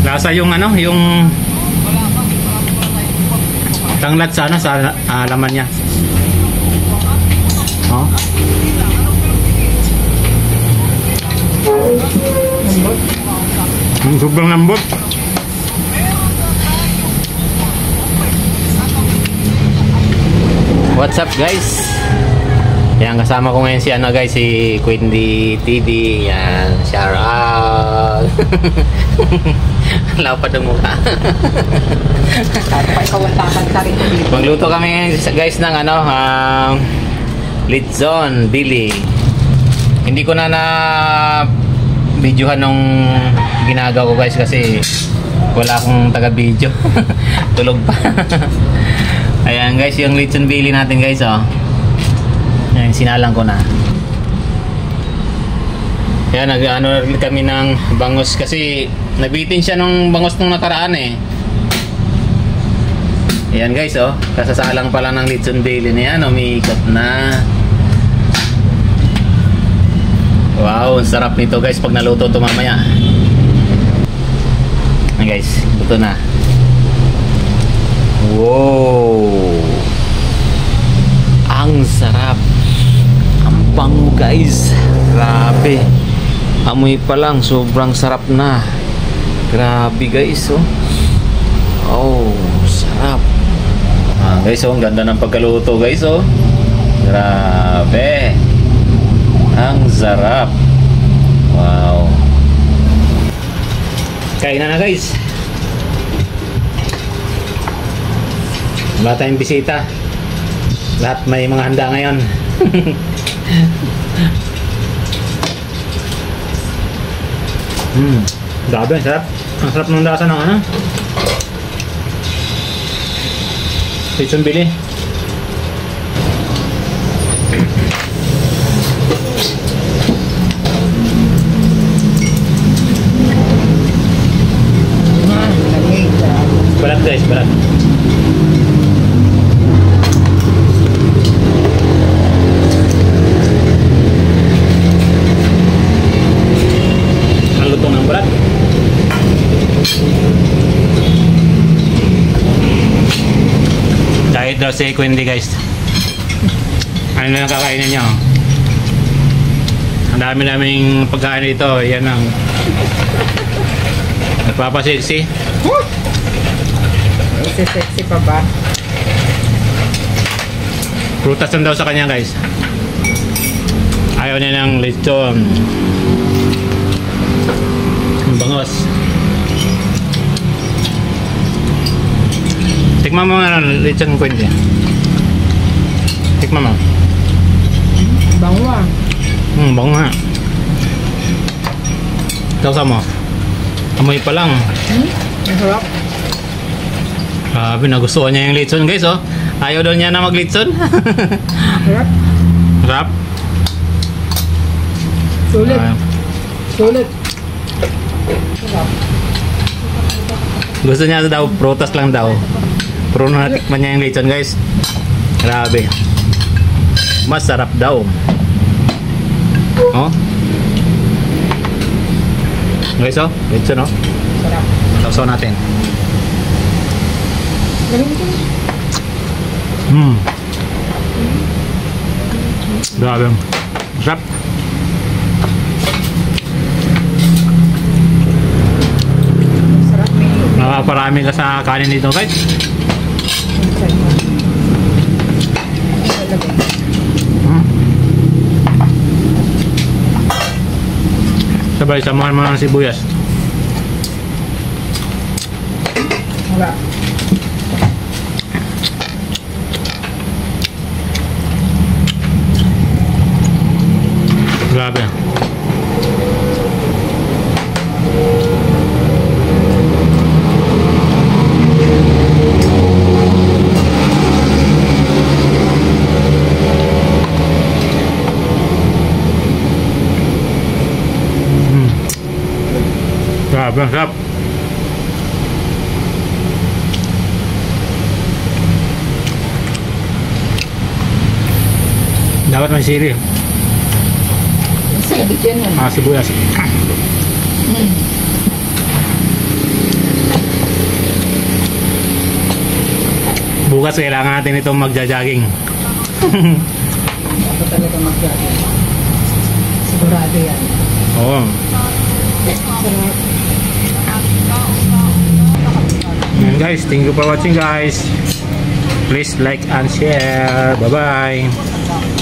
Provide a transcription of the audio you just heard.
Lasa yung ano, yung tanglat sa ano, sa laman niya. Oh. Sobrang lambot. What's up guys? Yan, kasama ko ngayon si ano guys, si Quindy TV. Yan, shout out. Lapad ang mukha. Magluto kami ngayon guys ng ano, Litzon Dili. Hindi ko na videohan nung ginagawa ko guys kasi wala akong taga-video. Tulog pa. Ayan guys, yung Litzon Dili natin guys, oh. Ayan, sinalang ko na. Ayan, nag-ano kami ng bangus kasi nabitin siya nung bangus nung nakaraan eh. Ayan guys, oh. Kasasalang pala ng Litzon Dili niya, umiikot na. Wow, sarap nito guys pag naluto ito mamaya. Ayan guys, luto na. Wow, ang sarap. Ang bango guys. Grabe. Amoy pa lang, sobrang sarap na. Grabe guys, oh. Oh, sarap. Guys, oh, ang ganda ng pagkaluto guys, oh. Grabe. Ang sarap. Wow. Kain na guys. Wala tayong bisita. Lahat may mga handa ngayon. Grabe, ang sarap. Ang sarap ng lasa ng ano, Litzon Dili. Balat guys, balat. Ang lutong ng balat. Kahit daw si Quindy guys, ano na lang kakainin niya, oh. Ang dami naming pagkain dito. Yan ang nagpapasilsi. Sexy pa ba? Prutas lang daw sa kanya guys. Ayaw niya ng lechon. Ang bangos. Tikman mo nga ng lechon Quindy. Tikman mo. Bango ah. Bango nga. Kausa mo. Amoy pa lang. Masarap. Grabe, nagustuhan niya yung lechon guys, oh. Ayaw daw niya na mag-lechon. Sarap. Sarap. Sulit. Sulit. Sarap. Gusto niya daw, prutas lang daw. Pero natikman niya yung lechon guys. Grabe. Masarap daw. Oh. Guys, oh. Lechon, oh. Sarap. Sausaw natin. Grabe. Sarap. Sarap, may Makaparami ka sa kanin dito guys. Sabay, samahan mo ng sibuyas. wala. Grabe. Grabe, sarap. Dapat may sili. Sabit yan yun. Sibuyas. Bukas kailangan natin itong magja-jogging. Ako talaga mag-jogging. Sigurado yan. Oo. Sarap. And guys, thank you for watching guys. Please like and share. Bye bye.